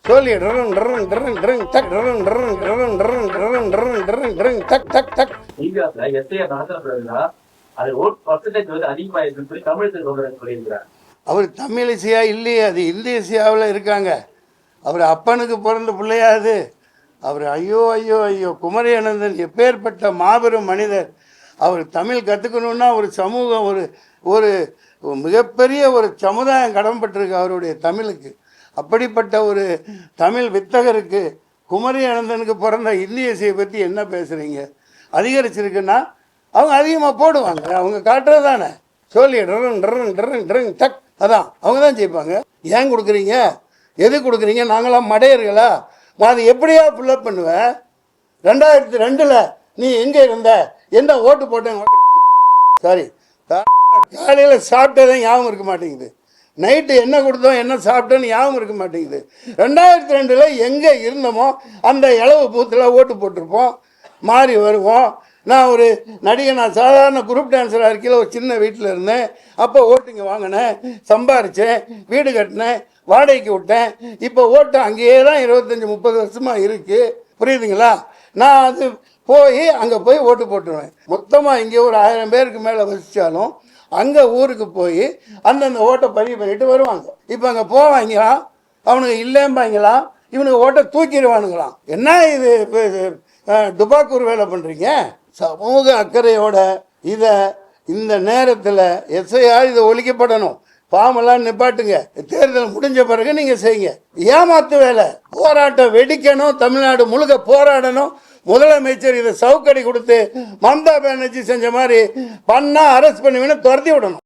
சொல்லி டக் டக் டக். அவர் தமிழிசையா இல்லையே, அது இந்தியசியாவில் இருக்காங்க. அவர் அப்பனுக்கு பிறந்த பிள்ளையா அது? அவர் ஐயோ ஐயோ ஐயோ, குமரி அனந்தன் எப்பேற்பட்ட மாபெரும் மனிதர். அவர் தமிழ் கற்றுக்கணுன்னா ஒரு சமூகம், ஒரு ஒரு மிகப்பெரிய ஒரு சமுதாயம் கடன்பட்டிருக்கு அவருடைய தமிழுக்கு. அப்படிப்பட்ட ஒரு தமிழ் வித்தகருக்கு, குமரி அனந்தனுக்கு பிறந்த இந்தியசியை பற்றி என்ன பேசுகிறீங்க? அதிகரிச்சிருக்குன்னா அவங்க அதிகமாக போடுவாங்க, அவங்க காட்டுறது தானே. சொல்லி டக், அதான் அவங்க தான் ஜெயிப்பாங்க. ஏன் கொடுக்குறீங்க? எது கொடுக்குறீங்க? நாங்களாம் மடையர்களா? அது எப்படியா ஃபுல்லப் பண்ணுவேன்? 2002 நீ எங்கே இருந்த, என்ன ஓட்டு போட்டேன்? சாரி, காலையில் சாப்பிட்டதே ஞாபகம் இருக்க மாட்டேங்குது, நைட்டு என்ன கொடுத்தோம் என்ன சாப்பிட்டோன்னு ஞாபகம் இருக்க மாட்டேங்குது. 2002 எங்கே இருந்தோமோ அந்த இளவு பூத்தில் ஓட்டு போட்டிருப்போம், மாறி வருவோம். நான் ஒரு நடிகை, நான் சாதாரண குரூப் டான்ஸராக இருக்கையில் ஒரு சின்ன வீட்டில் இருந்தேன். அப்போ ஓட்டுங்க வாங்கினேன், சம்பாரித்தேன், வீடு கட்டினேன், வாடகைக்கு விட்டேன். இப்போ ஓட்டு அங்கேயே தான் 25-30 வருஷமாக இருக்குது. புரியுதுங்களா? நான் அது போய் அங்கே போய் ஓட்டு போட்டுருவேன். மொத்தமாக இங்கே ஒரு 1000 பேருக்கு மேலே வசித்தாலும் அங்கே ஊருக்கு போய் அந்தந்த ஓட்டை பதிவு பண்ணிட்டு வருவாங்க. இப்போ அங்கே போவாங்களாம், அவனுக்கு இல்லைம்பாங்களாம், இவனுக்கு ஓட்டை தூக்கிடுவானுங்களாம். என்ன இது துபாக்கூர் வேலை பண்ணுறீங்க? சமூக அக்கறையோட இதை இந்த நேரத்தில் எஸ்ஐயா இதை ஒழிக்கப்படணும். பாமெல்லாம் நிப்பாட்டுங்க. தேர்தல் முடிஞ்ச பிறகு நீங்கள் செய்யுங்க. ஏமாத்து வேலை, போராட்டம் வெடிக்கணும், தமிழ்நாடு முழுக்க போராடணும். முதலமைச்சர் இதை சவுக்கடி கொடுத்து மம்தா பானர்ஜி செஞ்ச மாதிரி பண்ணால் அரெஸ்ட் பண்ணுவீன்னு துரத்தி விடணும்.